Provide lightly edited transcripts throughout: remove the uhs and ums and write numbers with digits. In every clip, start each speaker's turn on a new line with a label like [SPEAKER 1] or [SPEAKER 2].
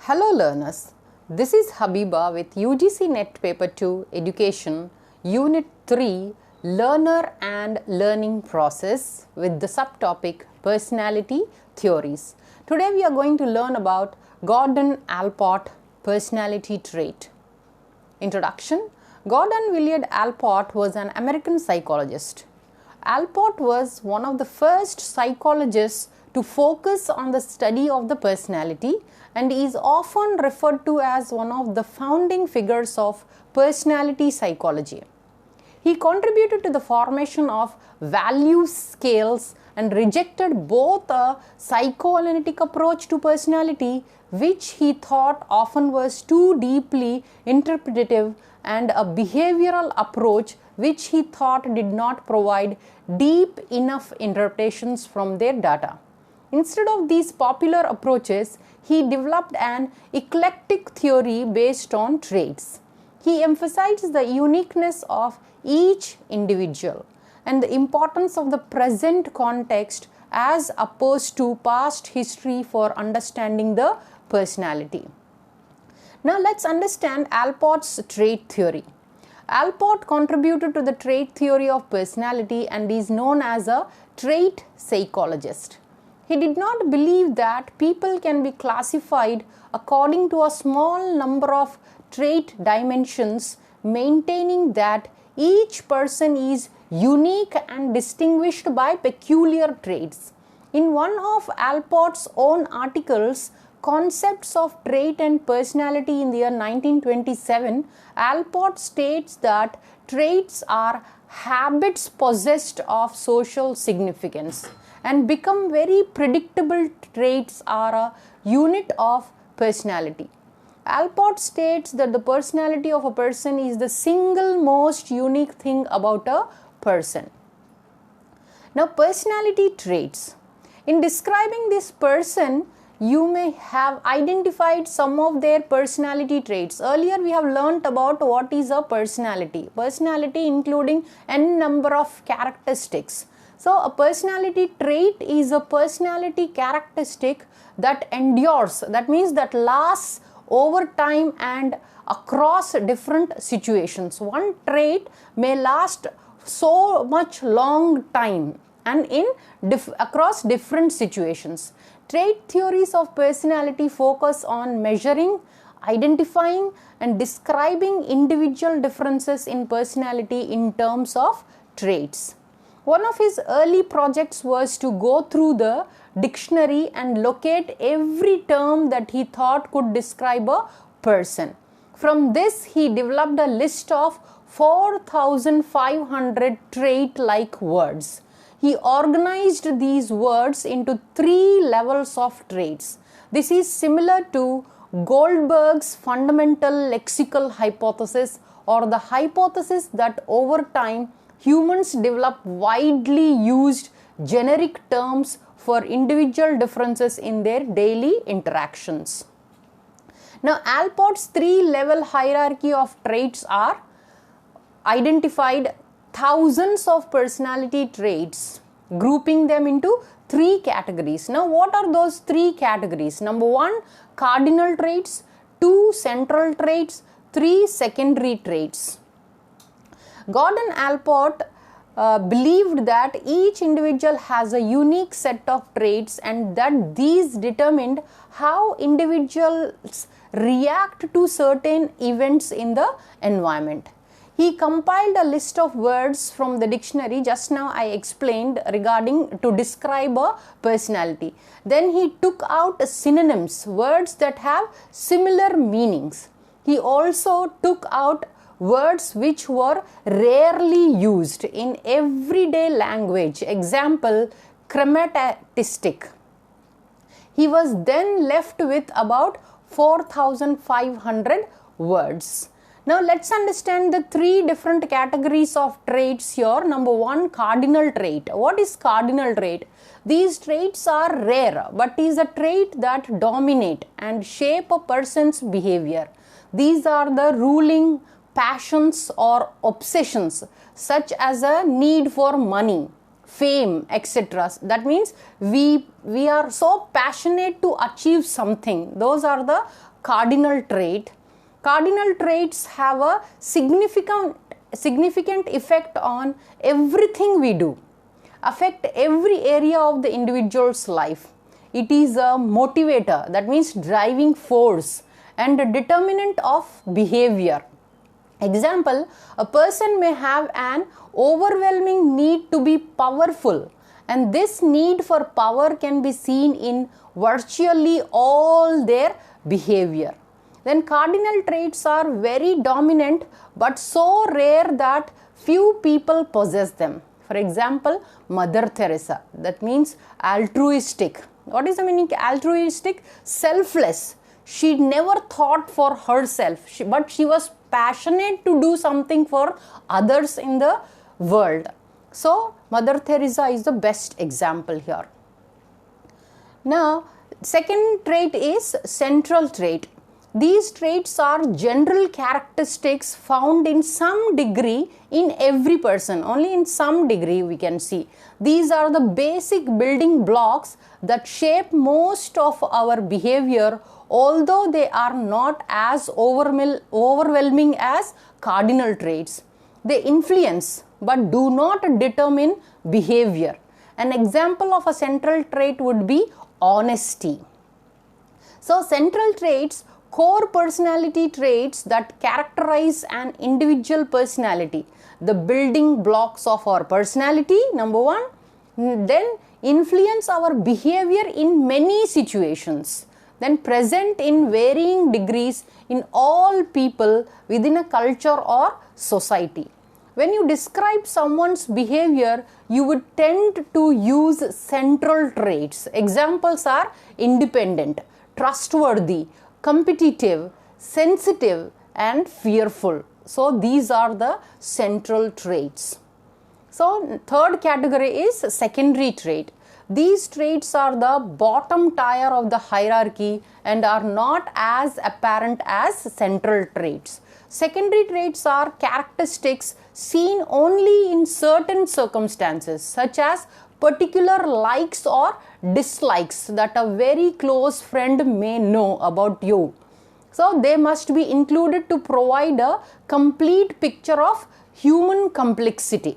[SPEAKER 1] Hello learners, this is Habiba with UGC Net Paper 2 Education Unit 3 Learner and Learning Process with the subtopic Personality Theories. Today we are going to learn about Gordon Allport personality trait. Introduction. Gordon Willard Allport was an American psychologist. Allport was one of the first psychologists to focus on the study of the personality and is often referred to as one of the founding figures of personality psychology. He contributed to the formation of value scales and rejected both a psychoanalytic approach to personality, which he thought often was too deeply interpretative, and a behavioral approach which he thought did not provide deep enough interpretations from their data. Instead of these popular approaches, he developed an eclectic theory based on traits. He emphasized the uniqueness of each individual and the importance of the present context as opposed to past history for understanding the personality. Now let's understand Allport's trait theory. Allport contributed to the trait theory of personality and is known as a trait psychologist. He did not believe that people can be classified according to a small number of trait dimensions, maintaining that each person is unique and distinguished by peculiar traits. In one of Allport's own articles, Concepts of Trait and Personality in the year 1927, Allport states that traits are habits possessed of social significance and become very predictable traits are a unit of personality. Allport states that the personality of a person is the single most unique thing about a person. Now, personality traits. In describing this person, you may have identified some of their personality traits. Earlier we have learnt about what is a personality. Personality including n number of characteristics. So a personality trait is a personality characteristic that endures. That means that lasts over time and across different situations. One trait may last so much long time and across different situations. Trait theories of personality focus on measuring, identifying and describing individual differences in personality in terms of traits. One of his early projects was to go through the dictionary and locate every term that he thought could describe a person. From this, he developed a list of 4,500 trait-like words. He organized these words into 3 levels of traits. This is similar to Goldberg's fundamental lexical hypothesis, or the hypothesis that over time humans develop widely used generic terms for individual differences in their daily interactions. Now, Allport's 3-level hierarchy of traits are identified thousands of personality traits, grouping them into 3 categories. Now, what are those 3 categories? Number 1, cardinal traits, 2, central traits, 3, secondary traits. Gordon Allport believed that each individual has a unique set of traits and that these determined how individuals react to certain events in the environment. He compiled a list of words from the dictionary just now I explained regarding to describe a personality. Then he took out synonyms, words that have similar meanings. He also took out words which were rarely used in everyday language. Example, chrematistic. He was then left with about 4,500 words. Now let's understand the 3 different categories of traits here. Number 1, cardinal trait. What is cardinal trait? These traits are rare, but is a trait that dominate and shape a person's behavior. These are the ruling passions or obsessions, such as a need for money, fame, etc. That means we are so passionate to achieve something. Those are the cardinal trait. Cardinal traits have a significant effect on everything we do, affect every area of the individual's life. It is a motivator, that means driving force, and a determinant of behavior. Example, a person may have an overwhelming need to be powerful, and this need for power can be seen in virtually all their behavior. Then cardinal traits are very dominant but so rare that few people possess them. For example, Mother Teresa, that means altruistic. What is the meaning altruistic? Selfless. She never thought for herself, but she was passionate to do something for others in the world. So Mother Teresa is the best example here. Now, second trait is central trait. These traits are general characteristics found in some degree in every person. Only in some degree we can see. These are the basic building blocks that shape most of our behavior, although they are not as overwhelming as cardinal traits. They influence but do not determine behavior. An example of a central trait would be honesty. So central traits, core personality traits that characterize an individual personality, the building blocks of our personality, number one, then influence our behavior in many situations, then present in varying degrees in all people within a culture or society. When you describe someone's behavior, you would tend to use central traits. Examples are independent, trustworthy, competitive, sensitive, and fearful. So these are the central traits. So third category is secondary trait. These traits are the bottom tier of the hierarchy and are not as apparent as central traits. Secondary traits are characteristics seen only in certain circumstances, such as particular likes or dislikes that a very close friend may know about you. So they must be included to provide a complete picture of human complexity.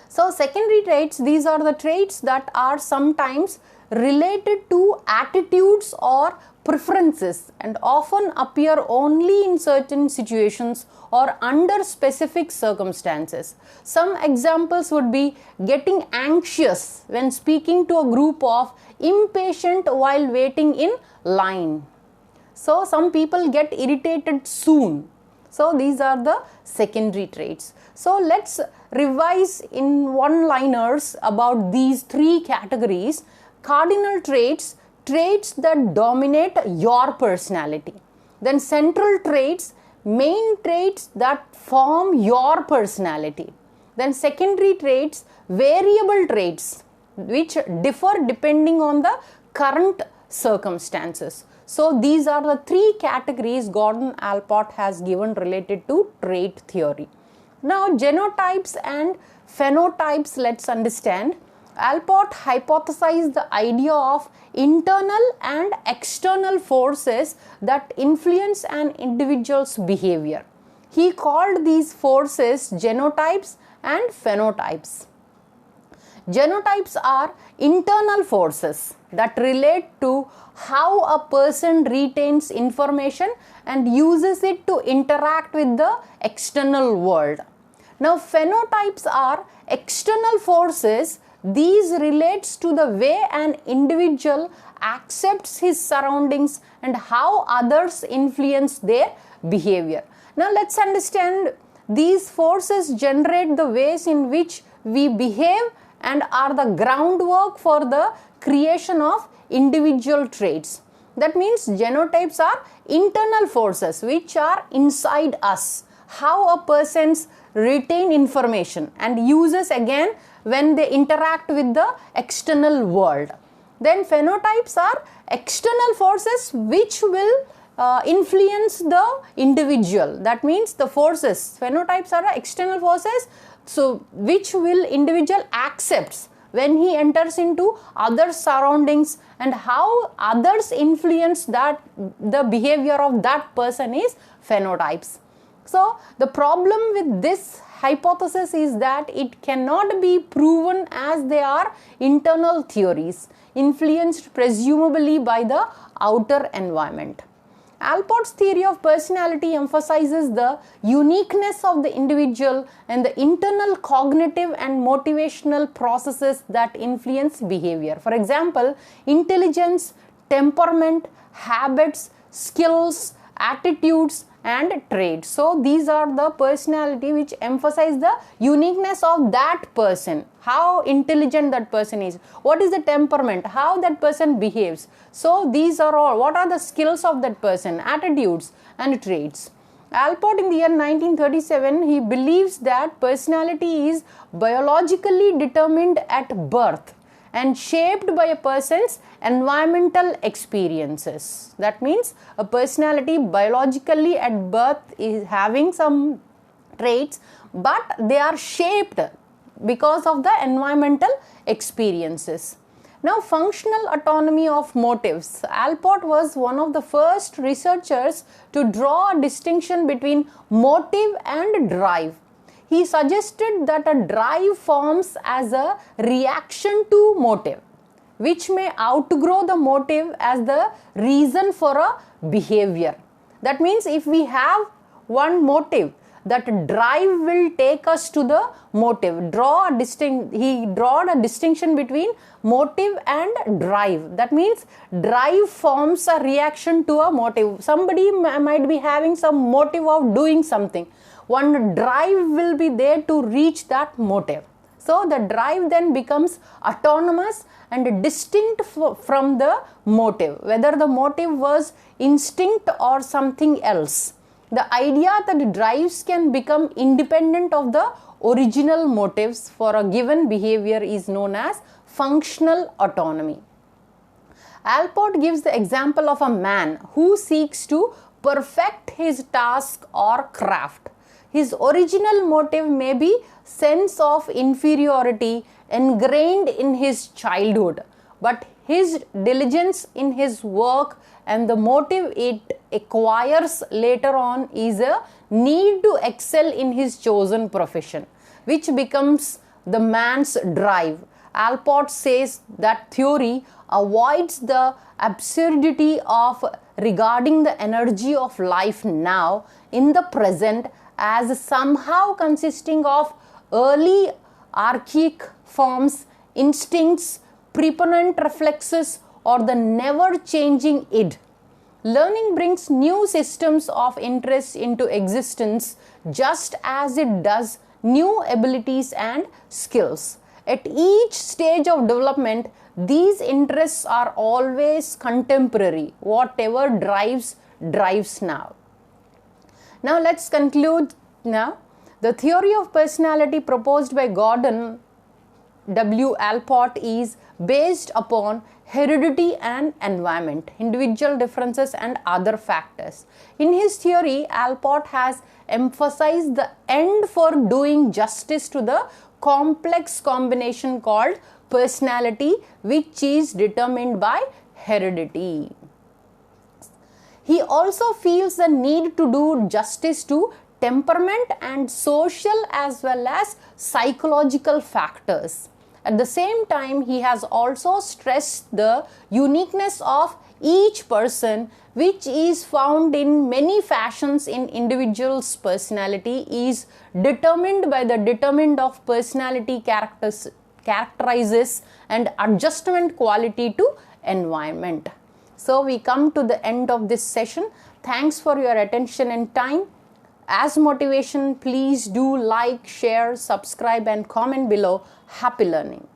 [SPEAKER 1] So secondary traits, these are the traits that are sometimes related to attitudes or preferences and often appear only in certain situations or under specific circumstances. Some examples would be getting anxious when speaking to a group of impatient while waiting in line. So some people get irritated soon. So these are the secondary traits. So let's revise in one-liners about these three categories. Cardinal traits, traits that dominate your personality. Then central traits, main traits that form your personality. Then secondary traits, variable traits which differ depending on the current circumstances. So these are the three categories Gordon Allport has given related to trait theory. Now genotypes and phenotypes, let's understand. Allport hypothesized the idea of internal and external forces that influence an individual's behavior. He called these forces genotypes and phenotypes. Genotypes are internal forces that relate to how a person retains information and uses it to interact with the external world. Now phenotypes are external forces. These relates to the way an individual accepts his surroundings and how others influence their behavior. Now let's understand, these forces generate the ways in which we behave and are the groundwork for the creation of individual traits. That means genotypes are internal forces which are inside us, how a person's retain information and uses again when they interact with the external world. Then phenotypes are external forces which will influence the individual. That means the forces, phenotypes are external forces So which will individual accepts when he enters into other surroundings, and how others influence that the behavior of that person is phenotypes. So the problem with this hypothesis is that it cannot be proven, as they are internal theories influenced presumably by the outer environment. Allport's theory of personality emphasizes the uniqueness of the individual and the internal cognitive and motivational processes that influence behavior. For example, intelligence, temperament, habits, skills, attitudes, and traits. So these are the personality which emphasize the uniqueness of that person, how intelligent that person is, what is the temperament, how that person behaves. So these are all, what are the skills of that person, attitudes and traits. Allport in the year 1937, he believes that personality is biologically determined at birth and shaped by a person's environmental experiences. That means a personality biologically at birth is having some traits, but they are shaped because of the environmental experiences. Now, functional autonomy of motives. Allport was one of the first researchers to draw a distinction between motive and drive. He suggested that a drive forms as a reaction to motive, which may outgrow the motive as the reason for a behavior. That means if we have one motive, that drive will take us to the motive. He drawed a distinction between motive and drive. That means drive forms a reaction to a motive. Somebody might be having some motive of doing something. One drive will be there to reach that motive. So the drive then becomes autonomous and distinct from the motive, whether the motive was instinct or something else. The idea that drives can become independent of the original motives for a given behavior is known as functional autonomy. Allport gives the example of a man who seeks to perfect his task or craft. His original motive may be sense of inferiority ingrained in his childhood, but his diligence in his work and the motive it acquires later on is a need to excel in his chosen profession, which becomes the man's drive. Allport says that theory avoids the absurdity of regarding the energy of life now in the present as somehow consisting of early archaic forms, instincts, preponderant reflexes, or the never-changing id. Learning brings new systems of interest into existence, just as it does new abilities and skills. At each stage of development, these interests are always contemporary. Whatever drives now. Now let's conclude now. The theory of personality proposed by Gordon W. Allport is based upon heredity and environment, individual differences and other factors. In his theory, Allport has emphasized the end for doing justice to the complex combination called personality, which is determined by heredity. He also feels the need to do justice to temperament and social as well as psychological factors. At the same time, he has also stressed the uniqueness of each person, which is found in many fashions in individual's personality, is determined by the determinant of personality characterizes and adjustment quality to environment. So we come to the end of this session. Thanks for your attention and time. As motivation, please do like, share, subscribe and comment below. Happy learning.